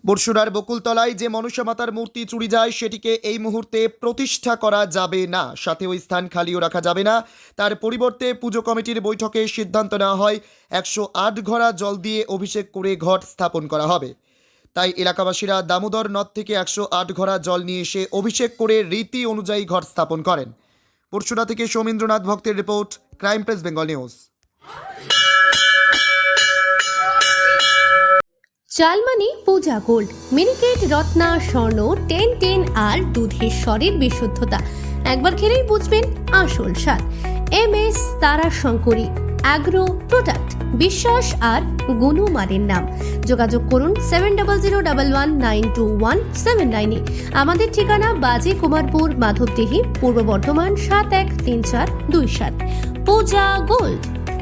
বরশুরার বকুলতলায় যে মনসা মাতার মূর্তি চুরি যায় সেটিকে এই মুহূর্তে প্রতিষ্ঠা করা যাবে না, সাথে ওই স্থান খালিও রাখা যাবে না। তার পরিবর্তে পুজো কমিটির বৈঠকে সিদ্ধান্ত নেওয়া হয় 108 ঘড়া জল দিয়ে অভিষেক করে ঘট স্থাপন করা হবে। তাই এলাকাবাসীরা দামোদর নদ থেকে 108 ঘড়া জল নিয়ে এসে অভিষেক করে রীতি অনুযায়ী ঘট স্থাপন করেন। বরশুরা থেকে সৌমেন্দ্রনাথ ভক্তের report, crime press Bengal news. চালমানি পূজা গোল্ড, মিনিকেট রত্না স্বর্ণ 1010 আর দুধের স্বরের বিশুদ্ধতা একবার খেলেই বুঝবেন আসল স্বাদ। MS তারা শঙ্করী অ্যাগ্রো প্রোডাক্ট, বিশ্বাস আর গুণমানের নাম। যোগাযোগ করুন 7001192179 এ। আমাদের ঠিকানা বাজে কুমারপুর, মাধবদেহি, পূর্ব বর্ধমান 713427। পূজা গোল্ড,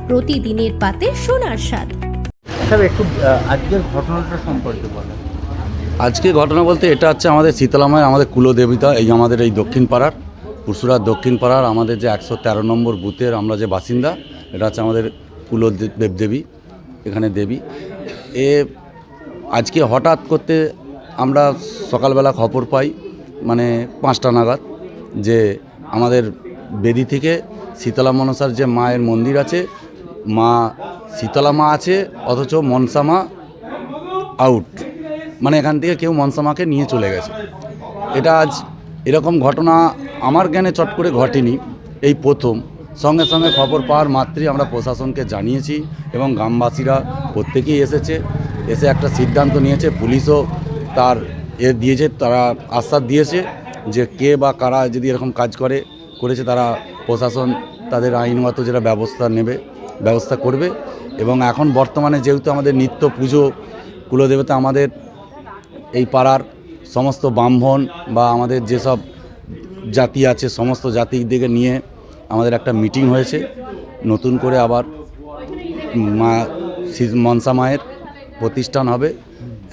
প্রতিদিনের পাতে সোনার স্বাদ। একটু আজকের ঘটনাটা সম্পর্কে বলেন। আজকে ঘটনা বলতে এটা হচ্ছে আমাদের শীতলামায়ের, আমাদের কুলদেবতা, এই আমাদের এই দক্ষিণ পাড়ার পুরসুরার দক্ষিণ পাড়ার আমাদের যে 113 নম্বর বুথের আমরা যে বাসিন্দা, এটা হচ্ছে আমাদের কুলদেবী, এখানে দেবী। আজকে হঠাৎ করতে আমরা সকালবেলা খবর পাই, মানে 5টা নাগাদ, যে আমাদের বেদি থেকে শীতলা মনসার যে মায়ের মন্দির আছে, মা শীতলা মা আছে অথচ মনসা মা আউট, মানে এখান থেকে কেউ মনসা মাকে নিয়ে চলে গেছে। এটা আজ এরকম ঘটনা আমার জ্ঞানে চট করে ঘটেনি, এই প্রথম। সঙ্গে সঙ্গে খবর পাওয়ার মাত্রই আমরা প্রশাসনকে জানিয়েছি এবং গ্রামবাসীরা প্রত্যেকেই এসে একটা সিদ্ধান্ত নিয়েছে। পুলিশও তার দিয়েছে, তারা আশ্বাস দিয়েছে যে কে বা কারা যদি এরকম কাজ করেছে তারা প্রশাসন তাদের আইনগত যেটা ব্যবস্থা করবে। এবং এখন বর্তমানে যেহেতু আমাদের নিত্য পুজো কুলদেবতা, আমাদের এই পাড়ার সমস্ত ব্রাহ্মণ বা আমাদের যেসব জাতি আছে সমস্ত জাতিদিকে নিয়ে আমাদের একটা মিটিং হয়েছে, নতুন করে আবার মনসা মায়ের প্রতিষ্ঠান হবে।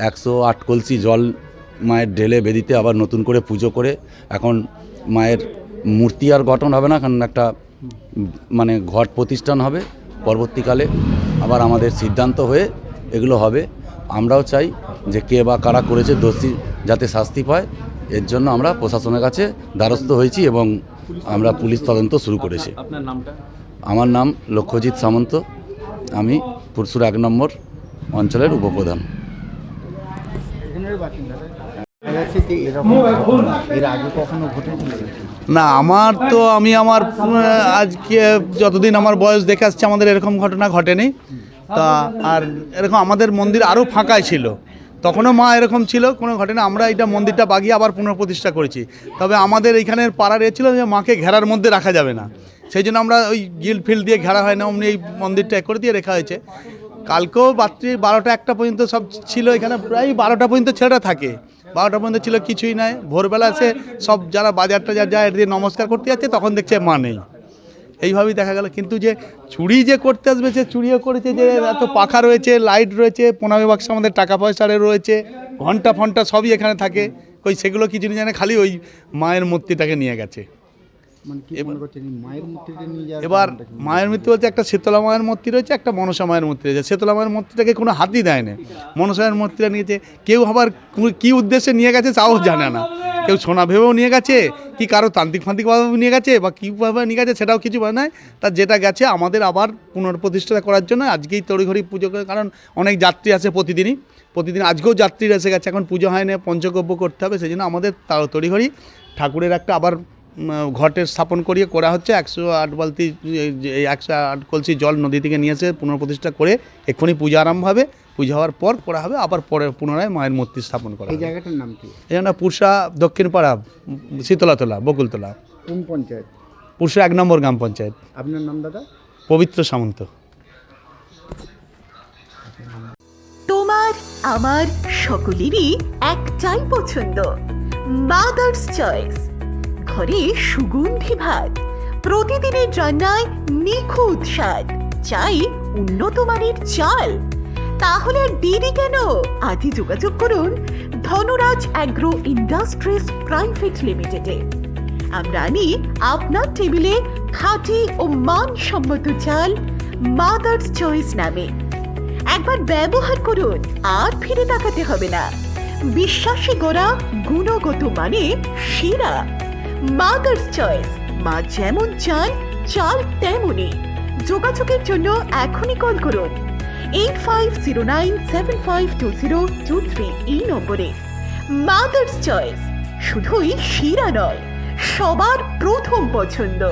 108 কলসি জল মায়ের ঢেলে বেদিতে আবার নতুন করে পুজো করে, এখন মায়ের মূর্তি আর গঠন হবে না, কারণ একটা মানে ঘট প্রতিষ্ঠান হবে। পরবর্তীকালে আবার আমাদের সিদ্ধান্ত হয়ে এগুলো হবে। আমরাও চাই যে কে বা কারা করেছে দোষী যাতে শাস্তি পায়, এর জন্য আমরা প্রশাসনের কাছে দ্বারস্থ হয়েছি এবং আমরা পুলিশ তদন্ত শুরু করেছি। আপনার নামটা? আমার নাম লক্ষ্যজিৎ সামন্ত, আমি পুরসুরা 1 নম্বর অঞ্চলের উপপ্রধান। না, আমি আমার আজকে যতদিন আমার বয়স দেখে আসছে আমাদের এরকম ঘটনা ঘটেনি। তা আর এরকম আমাদের মন্দির আরও ফাঁকাই ছিল, তখনও মা এরকম ছিল, কোনো ঘটনা। আমরা এটা মন্দিরটা বাগিয়ে আবার পুনঃপ্রতিষ্ঠা করেছি। তবে আমাদের এইখানের পাড়ার ছিল যে মাকে ঘেরার মধ্যে রাখা যাবে না, সেই জন্য আমরা ওই গিল ফিল দিয়ে ঘেরা হয় না, অমনি এই মন্দিরটা করে দিয়ে রেখা হয়েছে। কালকেও রাত্রি 12টা-1টা পর্যন্ত সব ছিল এখানে, প্রায় 12টা পর্যন্ত ছেলেটা থাকে। 12টা পর্যন্ত ছিল, কিছুই নাই। ভোরবেলা এসে সব যারা বাজার টাজার যায় এদিকে নমস্কার করতে যাচ্ছে, তখন দেখছে মা নেই। এইভাবেই দেখা গেল। কিন্তু যে চুরি যে করতে আসবে, সে চুরিও করেছে, যে এত পাখা রয়েছে, লাইট রয়েছে, প্রণামী বাক্স আমাদের টাকা পয়সারে রয়েছে, ঘন্টা ফন্টা সবই এখানে থাকে। ওই সেগুলো কিছু নিয়ে জানে, খালি ওই মায়ের মূর্তিটাকে নিয়ে গেছে। এবার মায়ের মূর্তি বলতে একটা শীতলা মায়ের মূর্তি রয়েছে, একটা মনসা মায়ের মূর্তি রয়েছে। শীতলা মায়ের মূর্তিটাকে কোনো হাতই দেয় না, মনসা মায়ের মূর্তিটা নিয়েছে। কেউ আবার কী উদ্দেশ্যে নিয়ে গেছে তাও জানে না। কেউ সোনা ভেবেও নিয়ে গেছে, কি কারো তান্ত্রিকভাবে নিয়ে গেছে, বা কীভাবে নিয়ে গেছে সেটাও কিছু বলে নাই। তার যেটা গেছে আমাদের আবার পুনঃপ্রতিষ্ঠা করার জন্য আজকেই তড়িঘড়ি পুজো করে, কারণ অনেক যাত্রী আসে প্রতিদিন আজকেও যাত্রীরা এসে গেছে, এখন পুজো হয় না, পঞ্চগব্য করতে হবে, সেই জন্য আমাদের তড়িঘড়ি ঠাকুরের একটা আবার ঘটের স্থাপন করা হচ্ছে। 108 বালতি 108 কলসি জল নদী থেকে নিয়ে এসে পুনঃপ্রতিষ্ঠা করে এক্ষুনি পূজা আরম্ভ হবে। পূজা হওয়ার পর করা হবে, আবার পরে পুনরায় মায়ের মূর্তি স্থাপন করা হবে। এই জায়গাটার নাম কি? এই জন্য পুরসা দক্ষিণ পাড়া, শীতলাতলা, বকুলতলা। কোন পঞ্চায়েত? পুরসা 1 নম্বর গ্রাম পঞ্চায়েত। আপনার নাম দাদা? পবিত্র সামন্ত। তোমার আমার সকলেরই একটাই পছন্দ, মাদার্স চয়েস। ঘরে সুগন্ধি ভাত, প্রতিদিনের রান্নায় নিখুঁত স্বাদ, চাই উন্নত মানের চাল। তাহলে আর দেরি কেন? আজই যোগাযোগ করুন ধনরাজ অ্যাগ্রো ইন্ডাস্ট্রিজ প্রাইভেট লিমিটেডে। আমরা আনি আপনার টেবিলে খাঁটি ও মানসম্মত চাল মাদার্স চয়েস নামে। একবার ব্যবহার করুন, আর ফিরে তাকাতে হবে না। বিশ্বাসী গোড়া, গুণগত মানে সেরা। মাদার্স চয়েস, মা যেমন চান চাল তেমনই। যোগাযোগের জন্য এখনই কল করুন 8509752023 এই নম্বরে। মাদার্স চয়েস শুধুই সেরা নয়, সবার প্রথম পছন্দ।